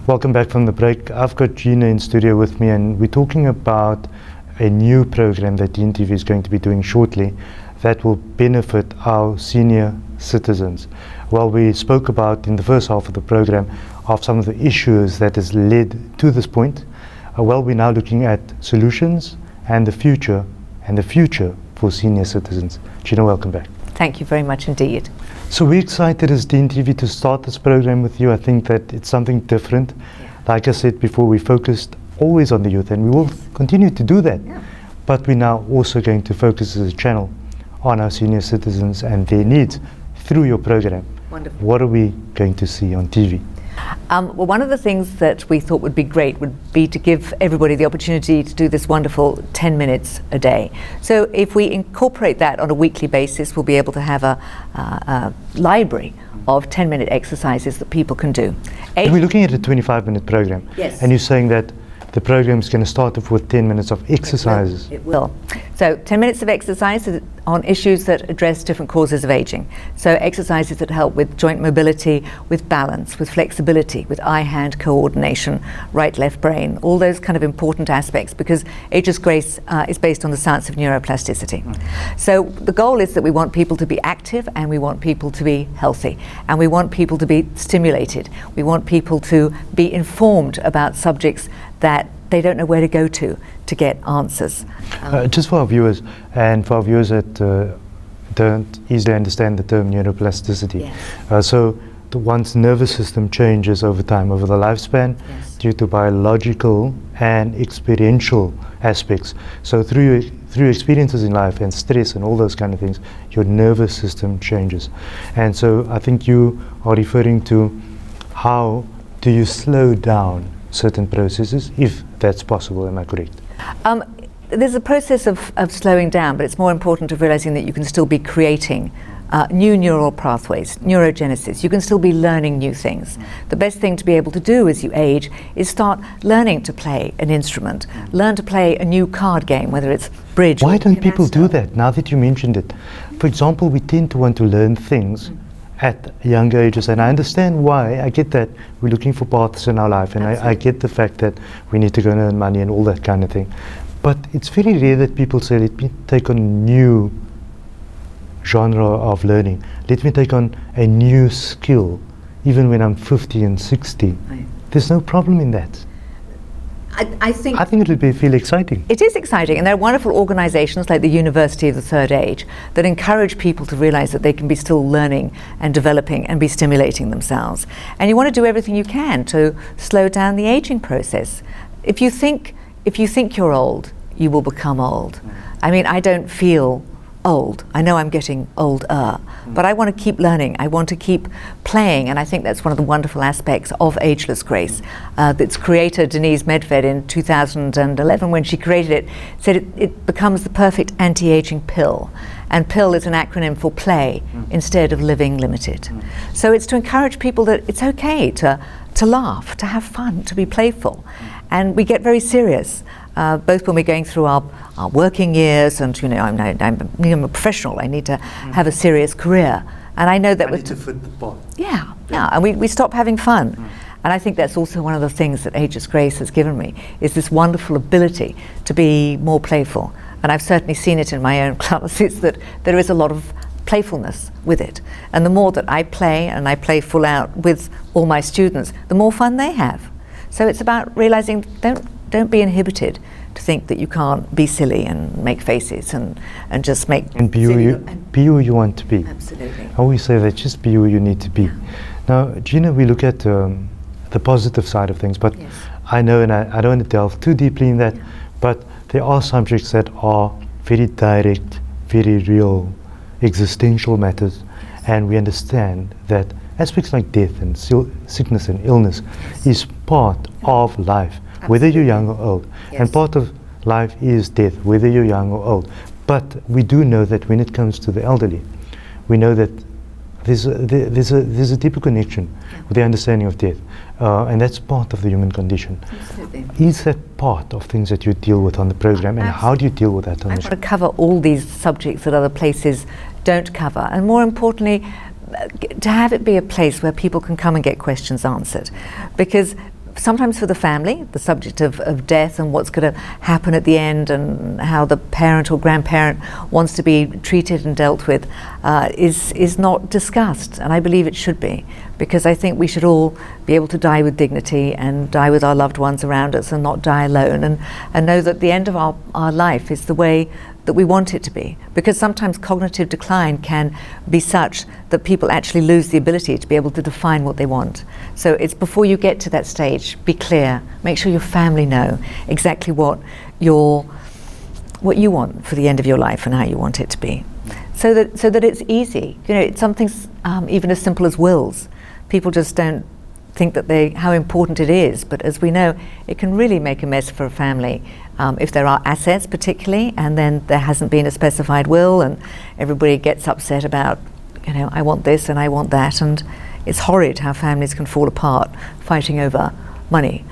Welcome back from the break. I've got Gina in studio with me, and we're talking about a new program that Deen TV is going to be doing shortly that will benefit our senior citizens. Well, we spoke about in the first half of the program of some of the issues that has led to this point. Well, we're now looking at solutions and the future for senior citizens. Gina, welcome back. Thank you very much indeed. So we're excited as Deen TV to start this program with you. I think that it's something different. Yeah. Like I said before, we focused always on the youth, and we will continue to do that. Yeah. But we're now also going to focus as a channel on our senior citizens and their needs through your program. Wonderful. What are we going to see on TV? Well, one of the things that we thought would be great would be to give everybody the opportunity to do this wonderful 10 minutes a day. So if we incorporate that on a weekly basis, we'll be able to have a library of 10-minute exercises that people can do. And we're looking at a 25-minute program. Yes. And you're saying that the program is going to start off with 10 minutes of exercises. It will. So 10 minutes of exercise on issues that address different causes of aging. So exercises that help with joint mobility, with balance, with flexibility, with eye-hand coordination, right-left brain, all those kind of important aspects, because Ageless Grace is based on the science of neuroplasticity. So the goal is that we want people to be active, and we want people to be healthy, and we want people to be stimulated. We want people to be informed about subjects that they don't know where to go to get answers. Just for our viewers, and for our viewers that don't easily understand the term neuroplasticity. Yes. So one's nervous system changes over time, over the lifespan, Yes. due to biological and experiential aspects. So through experiences in life and stress and all those kind of things, your nervous system changes. And so I think you are referring to how do you slow down certain processes, if that's possible. Am I correct? There's a process of slowing down, but it's more important of realizing that you can still be creating new neural pathways, neurogenesis. You can still be learning new things. The best thing to be able to do as you age is start learning to play an instrument, learn to play a new card game, whether it's bridge. Why don't people do that now that you mentioned it? For example, we tend to want to learn things at younger ages, and I understand why. I get that we're looking for paths in our life, and I get the fact that we need to go and earn money and all that kind of thing. But it's very rare that people say, let me take on a new genre of learning. Let me take on a new skill, even when I'm 50 and 60. Right. There's no problem in that. I think it would feel exciting. it is exciting, and there are wonderful organizations like the University of the Third Age that encourage people to realize that they can be still learning and developing and be stimulating themselves. And you want to do everything you can to slow down the aging process. If you think you're old, you will become old. I mean, I don't feel old. I know I'm getting older, but I want to keep learning. I want to keep playing, and I think that's one of the wonderful aspects of Ageless Grace. Its creator, Denise Medved, in 2011, when she created it, said it becomes the perfect anti-aging pill. And PILL is an acronym for play instead of living limited. So it's to encourage people that it's okay to laugh, to have fun, to be playful. And we get very serious, both when we're going through our working years, and I'm a professional, I need to have a serious career. And I know that I need to fit the pot. Yeah, and we stop having fun. And I think that's also one of the things that Ageless Grace has given me, is this wonderful ability to be more playful. And I've certainly seen it in my own classes that there is a lot of playfulness with it. And the more that I play, and I play full out with all my students, the more fun they have. So it's about realizing, don't be inhibited to think that you can't be silly and make faces and just make and be who you want to be. Absolutely. I always say that, just be who you need to be. Yeah. Now, Gina, we look at the positive side of things, but Yes. I know, and I don't want to delve too deeply in that, but there are subjects that are very direct, very real, existential matters, and we understand that aspects like death and sickness and illness is part of life, whether you're young or old. Yes. And part of life is death, whether you're young or old. But we do know that when it comes to the elderly, we know that there's a deeper connection with the understanding of death, and that's part of the human condition. Absolutely. Is that part of things that you deal with on the program, and how do you deal with that on I the want show? to cover all these subjects that other places don't cover, and more importantly, to have it be a place where people can come and get questions answered, because sometimes for the family, the subject of death and what's going to happen at the end and how the parent or grandparent wants to be treated and dealt with is not discussed, and I believe it should be, because I think we should all be able to die with dignity and die with our loved ones around us and not die alone, and know that the end of our life is the way that we want it to be, because sometimes cognitive decline can be such that people actually lose the ability to be able to define what they want. So it's before you get to that stage, be clear, make sure your family know exactly what you want for the end of your life and how you want it to be, so that it's easy. You know, it's something even as simple as wills. People just don't think that how important it is, but as we know, it can really make a mess for a family if there are assets particularly, and then there hasn't been a specified will and everybody gets upset about, you know, I want this and I want that, and it's horrid how families can fall apart fighting over money.